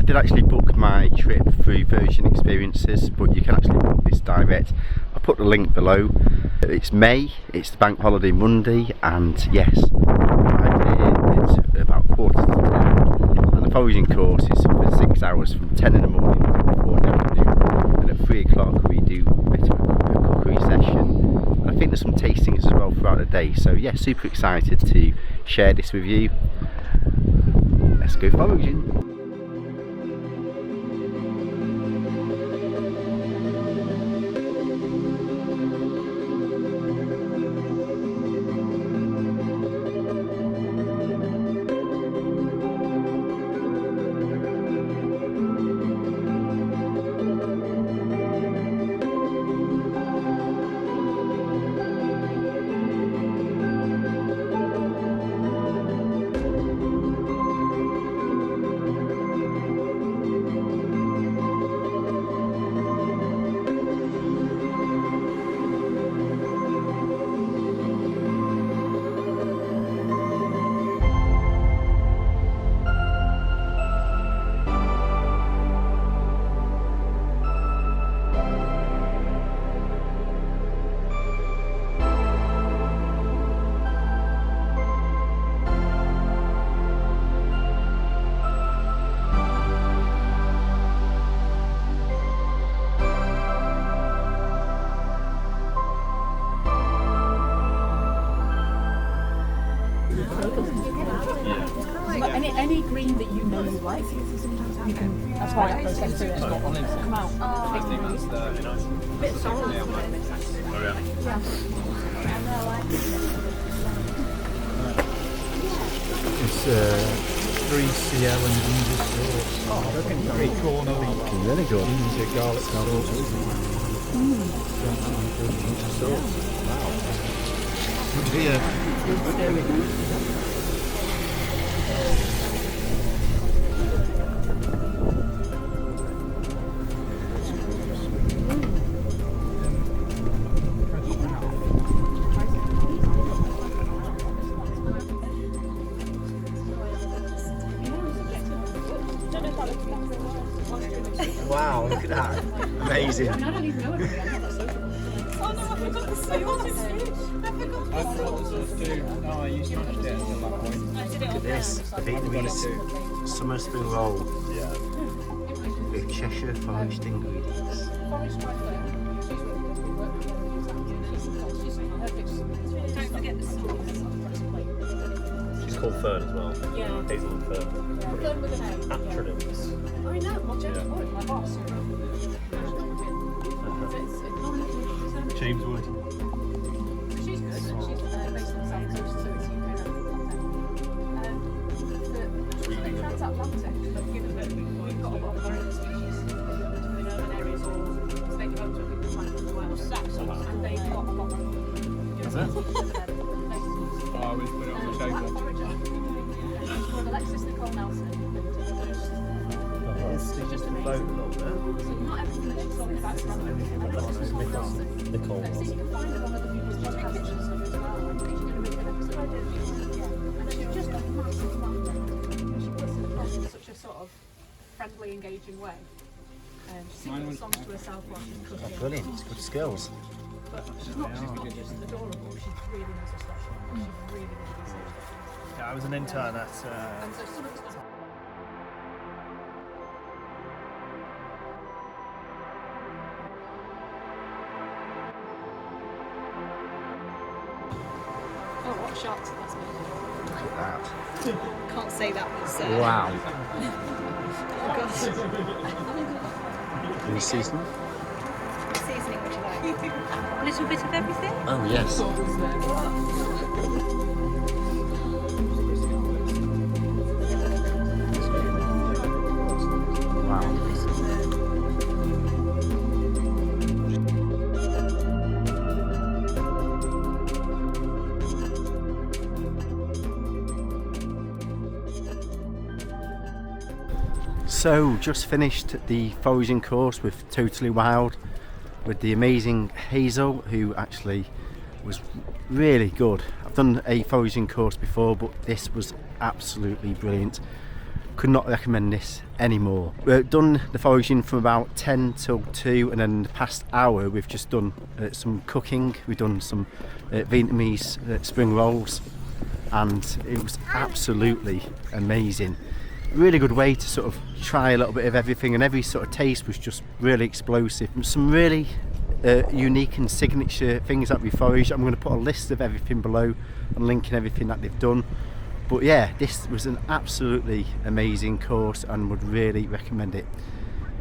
did actually book my trip through Foraging Experiences, but you can actually book this direct. I'll put the link below. It's May, it's the bank holiday Monday, and yes, arrived here, it's about 9:45, and the foraging course is for 6 hours from 10 in the morning to 4 in the afternoon, and at 3 o'clock we do a bit of a cookery session, and I think there's some tastings as well throughout the day. So yeah, super excited to share this with you. Let's go foraging. Any green that you know you like, you can. That's why I process through it. Come out. A bit of sorrel. It's 3CL and ginger sauce. Oh, looking very corner. Really good. Ginger garlic sauce. Ginger sauce. Wow. Good here. Wow, look at that. Amazing. I don't even know it. Oh no, I forgot the sauce. I forgot the sauce too. No, I used to manage it until that point. Look at this, the Vietnamese summer spoon roll with Cheshire Forest ingredients. She's called Fern as well. Yeah. Hazel and Fern. Fern with an A. Acronyms. I know, well, James Wood, my boss. James Wood. She's good, and she's based on the South Coast, so it's UK but transatlantic, but given that we've got a lot of various species in urban areas or state homes where people plant as well, and they've got a lot of... Is it? Oh, I always put it on the table. With Alexis Nicole Nelson. It's just a boat a little bit. So not everything that she's talking about is from Nicole. So you can find her on other people's podcasts and stuff as well. I think she did a really good episode. Yeah. And she's just got massive fun. She puts it across in such a sort of friendly, engaging way. She sings songs to herself while she's cooking. Oh, brilliant, it's good skills. But she's not just adorable, she really knows her stuff. She's really, really good. Yeah, I was an intern at. And so some of the stuff. Oh, what a shot that's been. Look at that. Can't say that was. Wow. Oh gosh. Any seasoning? Seasoning, would you like? A little bit of everything? Oh, yes. Wow. So, just finished the foraging course with Totally Wild with the amazing Hazel, who actually was really good. I've done a foraging course before, but this was absolutely brilliant. Could not recommend this anymore. We've done the foraging from about 10 till 2, and then the past hour we've just done some cooking. We've done some Vietnamese spring rolls, and it was absolutely amazing. Really good way to sort of try a little bit of everything, and every sort of taste was just really explosive. Some really unique and signature things that we foraged. I'm going to put a list of everything below and linking everything that they've done. But yeah, this was an absolutely amazing course and would really recommend it.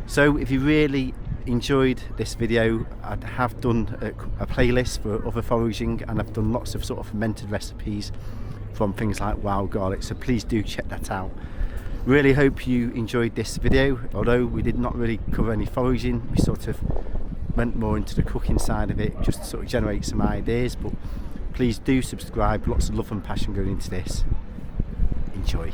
So if you really enjoyed this video, I have done a playlist for other foraging, and I've done lots of sort of fermented recipes from things like wild garlic, so please do check that out. Really hope you enjoyed this video. Although we did not really cover any foraging, we sort of went more into the cooking side of it just to sort of generate some ideas. But please do subscribe, lots of love and passion going into this. Enjoy.